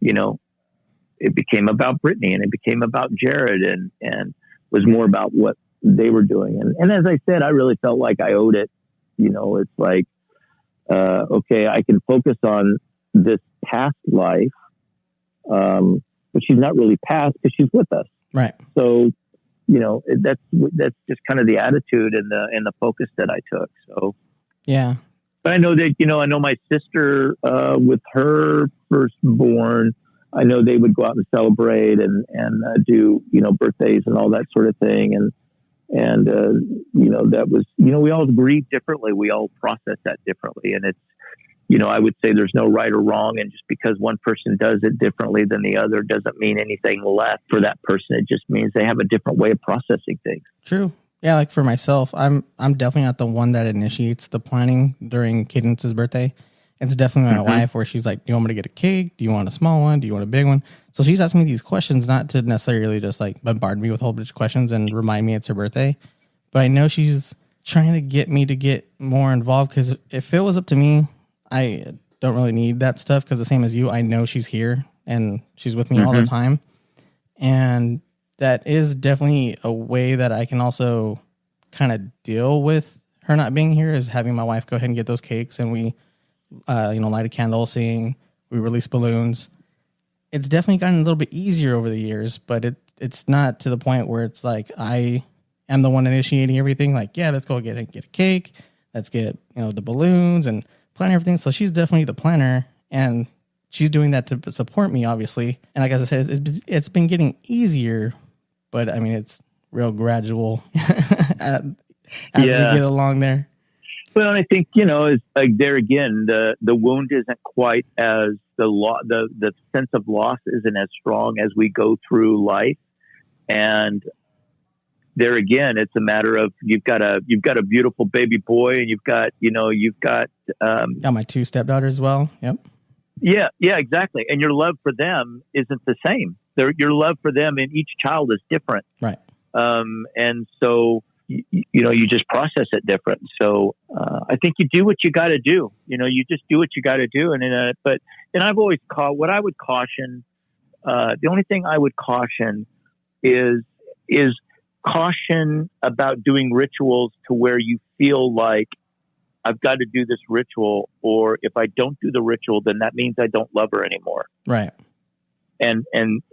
it became about Brittany, and it became about Jared, and was more about what they were doing. And as I said, I really felt like I owed it. It's like, okay, I can focus on this past life, but she's not really past because she's with us. Right. So, that's just kind of the attitude and the focus that I took. So, yeah. But I know that, I know my sister, with her firstborn, I know they would go out and celebrate and do, birthdays and all that sort of thing. And that was, we all grieve differently. We all process that differently. And it's, I would say there's no right or wrong. And just because one person does it differently than the other doesn't mean anything less for that person. It just means they have a different way of processing things. True. Yeah, like for myself, I'm definitely not the one that initiates the planning during Cadence's birthday. It's definitely my wife, where she's like, do you want me to get a cake? Do you want a small one? Do you want a big one? So she's asking me these questions, not to necessarily just like bombard me with a whole bunch of questions and remind me it's her birthday. But I know she's trying to get me to get more involved, because if it was up to me, I don't really need that stuff, because the same as you, I know she's here and she's with me all the time. And that is definitely a way that I can also kind of deal with her not being here, is having my wife go ahead and get those cakes, and we, light a candle, sing, we release balloons. It's definitely gotten a little bit easier over the years, but it's not to the point where it's like I am the one initiating everything. Like, yeah, let's go get a cake. Let's get, the balloons and plan everything. So she's definitely the planner, and she's doing that to support me, obviously. And like I said, it's been getting easier, but I mean, it's real gradual as we get along there. Well, and I think, it's like there again, the wound isn't quite as the sense of loss isn't as strong as we go through life. And there again, it's a matter of you've got a beautiful baby boy, and you've got my two stepdaughters as well. Yep. Yeah, exactly. And your love for them isn't the same. Your love for them in each child is different. Right. And so, you just process it different. So, I think you do what you got to do. You just do what you got to do. And I've always what I would caution, the only thing I would caution is caution about doing rituals to where you feel like I've got to do this ritual, or if I don't do the ritual, then that means I don't love her anymore. Right. and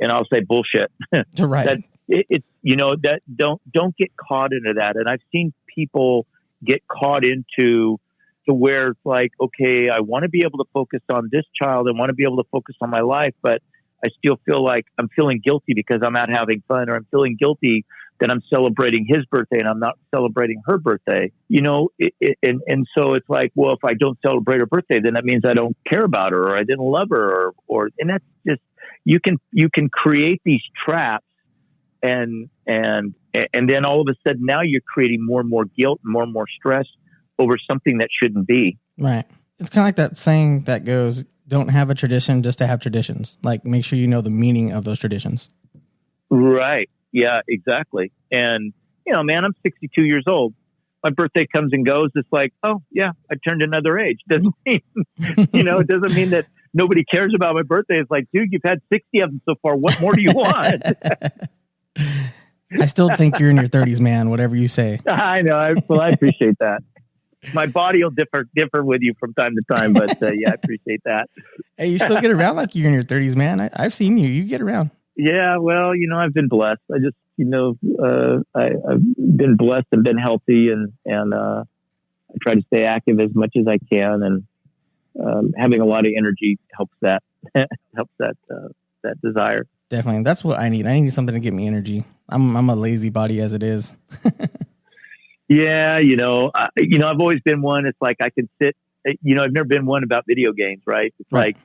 I'll say bullshit. Right. That it's that don't get caught into that. And I've seen people get caught into to where it's like, okay, I want to be able to focus on this child. I want to be able to focus on my life, but I still feel like I'm feeling guilty because I'm out having fun, or I'm feeling guilty that I'm celebrating his birthday and I'm not celebrating her birthday, and so it's like, well, if I don't celebrate her birthday, then that means I don't care about her, or I didn't love her, and that's just, you can create these traps, and then all of a sudden now you're creating more and more guilt and more stress over something that shouldn't be. Right. It's kind of like that saying that goes, don't have a tradition just to have traditions. Like, make sure you know the meaning of those traditions. Right. Yeah, exactly. And, man, I'm 62 years old. My birthday comes and goes. It's like, oh, yeah, I turned another age. Doesn't mean, it doesn't mean that nobody cares about my birthday. It's like, dude, you've had 60 of them so far. What more do you want? I still think you're in your 30s, man, whatever you say. I know. I appreciate that. My body will differ with you from time to time, but yeah, I appreciate that. Hey, you still get around like you're in your 30s, man. I've seen you. You get around. Yeah, well, I've been blessed. I just, I've been blessed and been healthy, and I try to stay active as much as I can, and having a lot of energy helps that desire. Definitely, that's what I need. I need something to get me energy. I'm a lazy body as it is. Yeah, I've always been one. It's like I can sit. I've never been one about video games, right? It's right.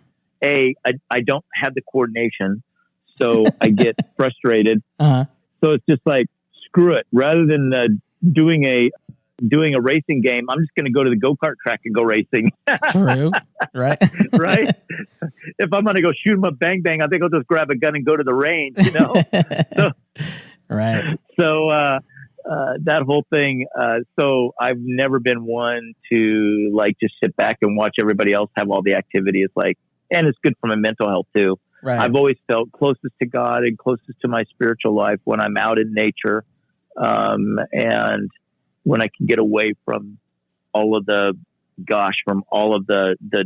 Like, I don't have the coordination, so I get frustrated. Uh-huh. So it's just like, screw it. Rather than doing a racing game, I'm just going to go to the go-kart track and go racing. True, right? Right. If I'm going to go shoot them up, bang bang, I think I'll just grab a gun and go to the range. So, right. So. That whole thing. So I've never been one to like just sit back and watch everybody else have all the activity. It's like, and it's good for my mental health too. Right. I've always felt closest to God and closest to my spiritual life when I'm out in nature, and when I can get away from all of the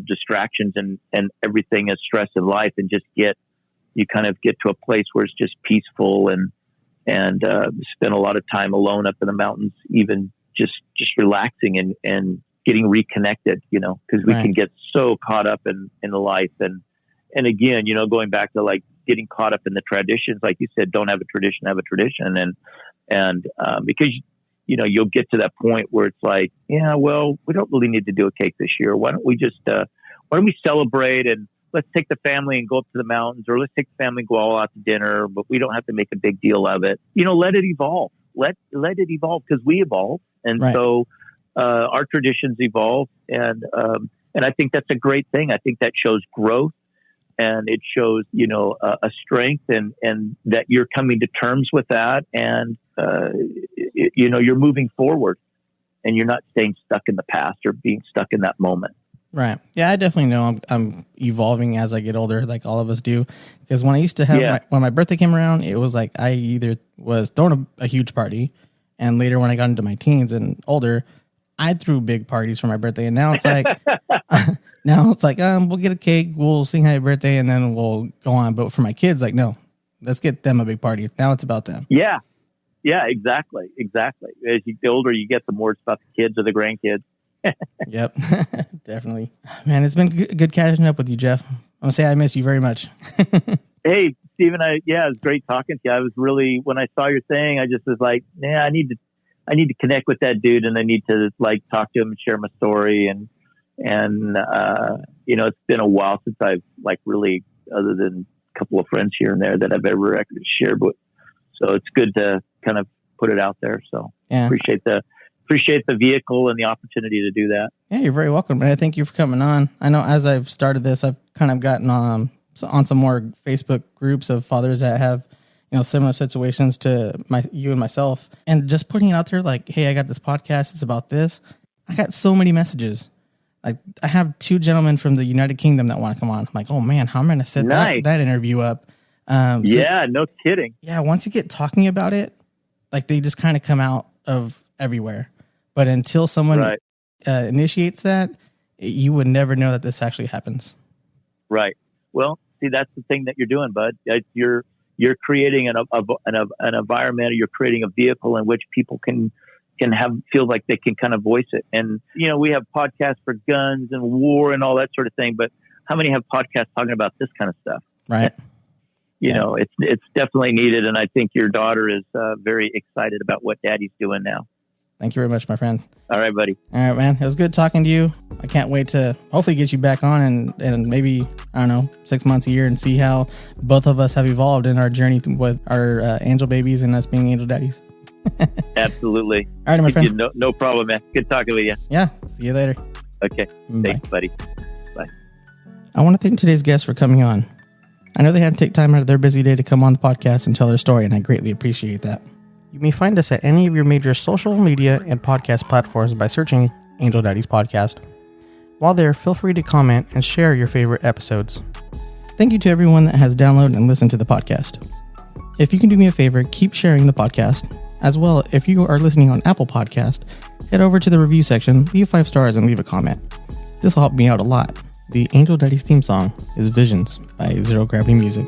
distractions and everything as stress in life, and just you kind of get to a place where it's just peaceful and spend a lot of time alone up in the mountains, even just relaxing and getting reconnected, because we can get so caught up in the life. And again, going back to like getting caught up in the traditions, like you said, don't have a tradition, have a tradition. And because, you'll get to that point where it's like, yeah, well, we don't really need to do a cake this year. Why don't we celebrate, and let's take the family and go up to the mountains, or let's take the family and go all out to dinner, but we don't have to make a big deal of it. Let it evolve. Let it evolve, because we evolve. And right. So our traditions evolve. And I think that's a great thing. I think that shows growth, and it shows, a strength, and that you're coming to terms with that. And, you're moving forward, and you're not staying stuck in the past or being stuck in that moment. Right. Yeah, I definitely know I'm evolving as I get older, like all of us do. Because when I used to have when my birthday came around, it was like I either was throwing a huge party, and later when I got into my teens and older, I threw big parties for my birthday. And now it's like, we'll get a cake, we'll sing happy birthday, and then we'll go on. But for my kids, like, no, let's get them a big party. Now it's about them. Yeah. Yeah, exactly. As you get older, you get the more it's about the kids or the grandkids. Yep, definitely. Man, it's been good catching up with you, Jeff. I'm gonna say I miss you very much. Hey, Stephen, it was great talking to you. I was really, when I saw your thing, I just was like, I need to connect with that dude, and I need to like talk to him and share my story. And it's been a while since I've like really, other than a couple of friends here and there, that I've ever actually shared with. So it's good to kind of put it out there. So appreciate the vehicle and the opportunity to do that. Yeah, you're very welcome. And I thank you for coming on. I know as I've started this, I've kind of gotten on some more Facebook groups of fathers that have, similar situations to you and myself. And just putting it out there like, hey, I got this podcast. It's about this. I got so many messages. Like, I have 2 gentlemen from the United Kingdom that want to come on. I'm like, oh man, how am I going to set that interview up? No kidding. Yeah, once you get talking about it, like they just kind of come out of everywhere. But until someone initiates that, you would never know that this actually happens. Right. Well, See, that's the thing that you're doing, bud. You're creating an environment, or you're creating a vehicle in which people can feel like they can kind of voice it. And, we have podcasts for guns and war and all that sort of thing, but how many have podcasts talking about this kind of stuff? Right. It's definitely needed. And I think your daughter is very excited about what Daddy's doing now. Thank you very much, my friend. All right, buddy. All right, man. It was good talking to you. I can't wait to hopefully get you back on and maybe, 6 months, a year, and see how both of us have evolved in our journey with our angel babies and us being angel daddies. Absolutely. All right, my friend. No problem, man. Good talking with you. Yeah. See you later. Okay. Bye. Thanks, buddy. Bye. I want to thank today's guests for coming on. I know they had to take time out of their busy day to come on the podcast and tell their story, and I greatly appreciate that. You may find us at any of your major social media and podcast platforms by searching Angel Daddy's Podcast. While there, feel free to comment and share your favorite episodes. Thank you to everyone that has downloaded and listened to the podcast. If you can do me a favor, keep sharing the podcast. As well, if you are listening on Apple Podcast, head over to the review section, leave 5 stars, and leave a comment. This will help me out a lot. The Angel Daddy's theme song is Visions by Zero Gravity Music.